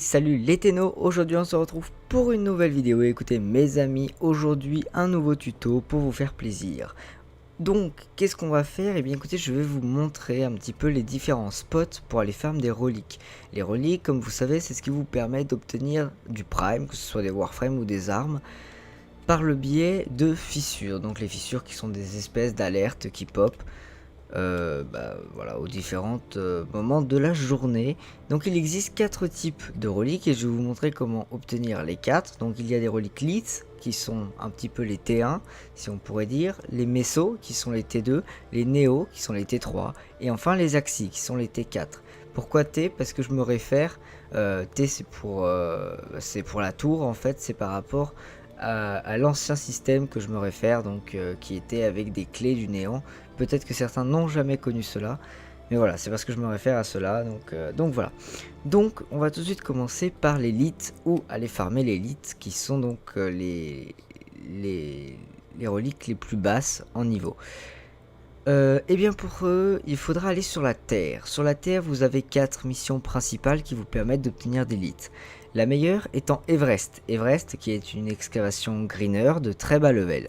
salut les ténos, aujourd'hui on se retrouve pour une nouvelle vidéo. Écoutez mes amis, aujourd'hui un nouveau tuto pour vous faire plaisir. Donc qu'est-ce qu'on va faire? Eh bien écoutez, je vais vous montrer un petit peu les différents spots pour aller farm des reliques. Les reliques, comme vous savez, c'est ce qui vous permet d'obtenir du prime, que ce soit des warframes ou des armes, par le biais de fissures. Donc les fissures qui sont des espèces d'alertes qui pop. Voilà, aux différents moments de la journée. Donc il existe 4 types de reliques et je vais vous montrer comment obtenir les 4. Donc il y a des reliques Lith qui sont un petit peu les T1 si on pourrait dire, les Meso qui sont les T2, les Néo qui sont les T3 et enfin les Axi qui sont les T4. Pourquoi T? Parce que je me réfère, T c'est pour la tour en fait, c'est par rapport à l'ancien système que je me réfère, donc qui était avec des clés du néant. Peut-être que certains n'ont jamais connu cela, mais voilà, c'est parce que je me réfère à cela, donc voilà. Donc on va tout de suite commencer par l'élite, ou aller farmer l'élite, qui sont donc les reliques les plus basses en niveau. Et bien pour eux, il faudra aller sur la Terre. Sur la Terre, vous avez 4 missions principales qui vous permettent d'obtenir des lites. La meilleure étant Everest. Everest qui est une excavation greener de très bas level.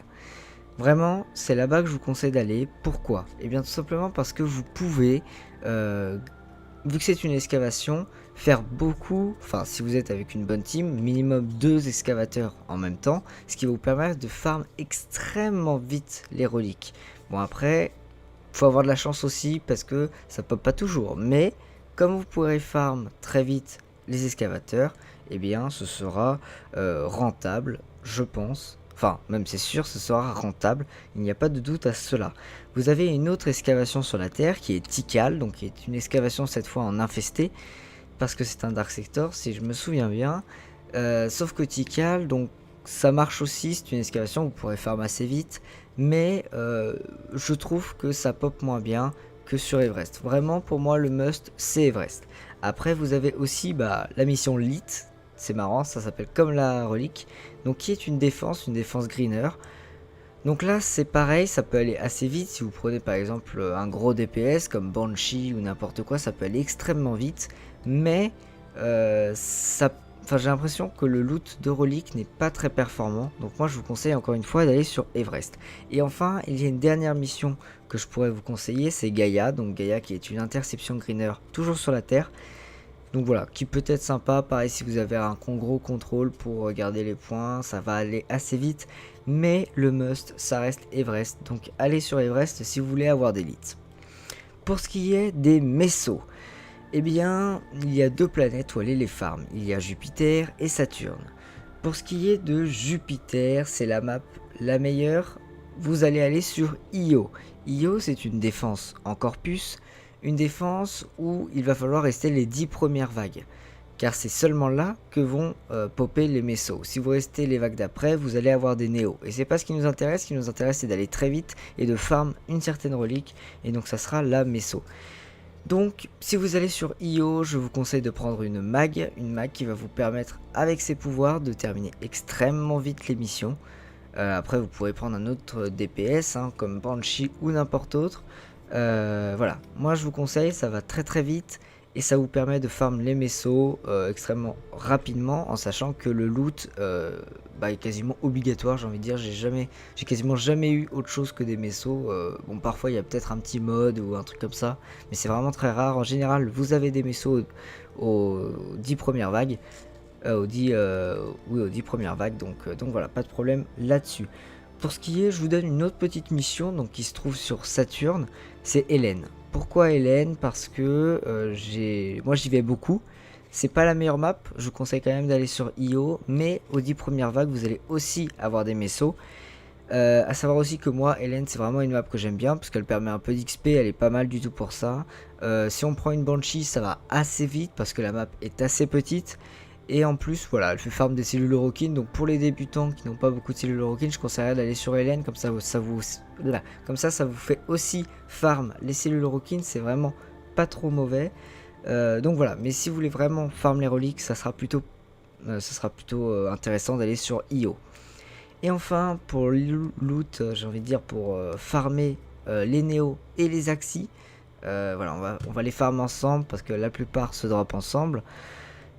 Vraiment, c'est là-bas que je vous conseille d'aller. Pourquoi? Et bien tout simplement parce que vous pouvez, vu que c'est une excavation, faire beaucoup, enfin si vous êtes avec une bonne team, minimum 2 excavateurs en même temps, ce qui va vous permettre de farm extrêmement vite les reliques. Bon après, faut avoir de la chance aussi parce que ça pop pas toujours, mais comme vous pourrez farm très vite les excavateurs, eh bien ce sera rentable, je pense. Enfin, même c'est sûr, ce sera rentable, il n'y a pas de doute à cela. Vous avez une autre excavation sur la Terre qui est Tikal, donc qui est une excavation cette fois en infesté, parce que c'est un Dark Sector, si je me souviens bien. Sauf que Tikal, donc ça marche aussi, c'est une excavation, vous pourrez farm assez vite, mais je trouve que ça pop moins bien que sur Everest. Vraiment, pour moi, le must, c'est Everest. Après, vous avez aussi la mission Lith. C'est marrant, ça s'appelle comme la relique. Donc qui est une défense greener. Donc là c'est pareil, ça peut aller assez vite. Si vous prenez par exemple un gros DPS comme Banshee ou n'importe quoi, ça peut aller extrêmement vite. Mais j'ai l'impression que le loot de relique n'est pas très performant. Donc moi je vous conseille encore une fois d'aller sur Everest. Et enfin il y a une dernière mission que je pourrais vous conseiller, c'est Gaïa. Donc Gaïa qui est une interception greener toujours sur la Terre. Donc voilà, qui peut être sympa, pareil si vous avez un gros contrôle pour garder les points, ça va aller assez vite. Mais le must, ça reste Everest, donc allez sur Everest si vous voulez avoir des lites. Pour ce qui est des Mesos, eh bien, il y a 2 planètes où aller les farm, il y a Jupiter et Saturne. Pour ce qui est de Jupiter, c'est la map la meilleure, vous allez aller sur Io. Io c'est une défense en corpus, une défense où il va falloir rester les 10 premières vagues, car c'est seulement là que vont popper les Mesos. Si vous restez les vagues d'après, vous allez avoir des Néos, et c'est pas ce qui nous intéresse. Ce qui nous intéresse, c'est d'aller très vite et de farm une certaine relique, et donc ça sera la Meso. Donc si vous allez sur Io, je vous conseille de prendre une mag qui va vous permettre avec ses pouvoirs de terminer extrêmement vite les missions. Après vous pourrez prendre un autre DPS comme Banshee ou n'importe autre. Voilà, moi je vous conseille, ça va très vite et ça vous permet de farm les Mesos extrêmement rapidement, en sachant que le loot est quasiment obligatoire. J'ai envie de dire, j'ai quasiment jamais eu autre chose que des Mesos. Bon, parfois il y a peut-être un petit mode ou un truc comme ça, mais c'est vraiment très rare. En général, vous avez des Mesos aux 10 premières vagues, aux 10 premières vagues, donc voilà, pas de problème là-dessus. Pour ce qui est, je vous donne une autre petite mission donc qui se trouve sur Saturne, c'est Hélène. Pourquoi Hélène? Parce que moi j'y vais beaucoup. C'est pas la meilleure map, je vous conseille quand même d'aller sur Io, mais aux 10 premières vagues vous allez aussi avoir des Mesos. À savoir aussi que moi, Hélène, c'est vraiment une map que j'aime bien parce qu'elle permet un peu d'XP, elle est pas mal du tout pour ça. Si on prend une Banshee, ça va assez vite parce que la map est assez petite. Et en plus, voilà, elle fait farm des cellules Orokin. Donc pour les débutants qui n'ont pas beaucoup de cellules Orokin, je conseillerais d'aller sur Hélène. Comme ça, ça vous fait aussi farm les cellules Orokin. C'est vraiment pas trop mauvais. Donc voilà, mais si vous voulez vraiment farm les reliques, ça sera plutôt intéressant d'aller sur Io. Et enfin, pour loot, j'ai envie de dire pour farmer les Néo et les Axi. Voilà, on va les farmer ensemble parce que la plupart se drop ensemble.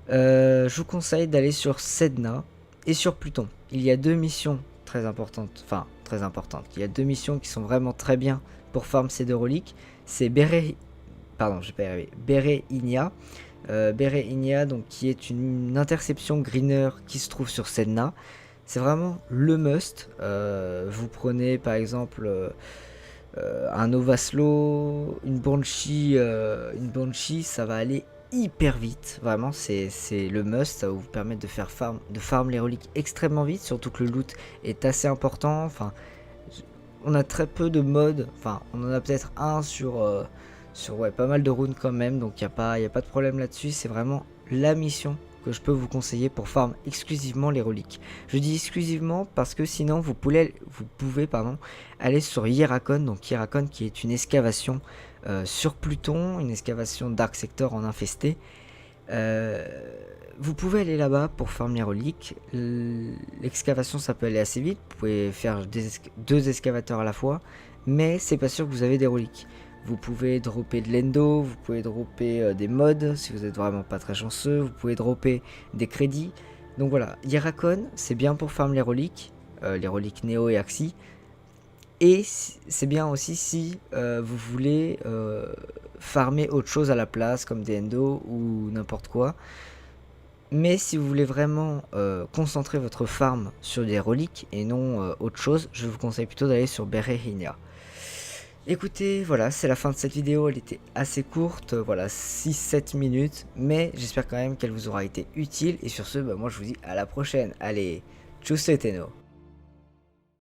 Je vous conseille d'aller sur Sedna et sur Pluton. Il y a deux missions très importantes, enfin très importantes. Il y a deux missions qui sont vraiment très bien pour farm ces deux reliques. C'est Bere Inia. Bere Inia, donc, qui est une interception greener qui se trouve sur Sedna. C'est vraiment le must. Vous prenez par exemple un Nova Slow, une Banshee, ça va aller hyper vite. Vraiment, c'est le must. Ça va vous permettre de farm les reliques extrêmement vite, surtout que le loot est assez important. Enfin, on a très peu de modes. Enfin, on en a peut-être un sur ouais, pas mal de runes quand même. Donc il y a pas de problème là-dessus. C'est vraiment la mission que je peux vous conseiller pour farm exclusivement les reliques. Je dis exclusivement parce que sinon vous pouvez aller sur Hierakon, donc Hierakon qui est une excavation sur Pluton, une excavation Dark Sector en infesté. Vous pouvez aller là-bas pour farm les reliques. L'excavation ça peut aller assez vite, vous pouvez faire deux excavateurs à la fois, mais c'est pas sûr que vous avez des reliques. Vous pouvez dropper de l'endo, vous pouvez dropper des mods si vous êtes vraiment pas très chanceux, vous pouvez dropper des crédits. Donc voilà, Hierakon c'est bien pour farm les reliques Néo et Axi. Et c'est bien aussi si vous voulez farmer autre chose à la place, comme des endo ou n'importe quoi. Mais si vous voulez vraiment concentrer votre farm sur des reliques et non autre chose, je vous conseille plutôt d'aller sur Bere Inia. Écoutez, voilà, c'est la fin de cette vidéo, elle était assez courte, voilà, 6-7 minutes, mais j'espère quand même qu'elle vous aura été utile, et sur ce, moi je vous dis à la prochaine, allez, tchuss les ténos.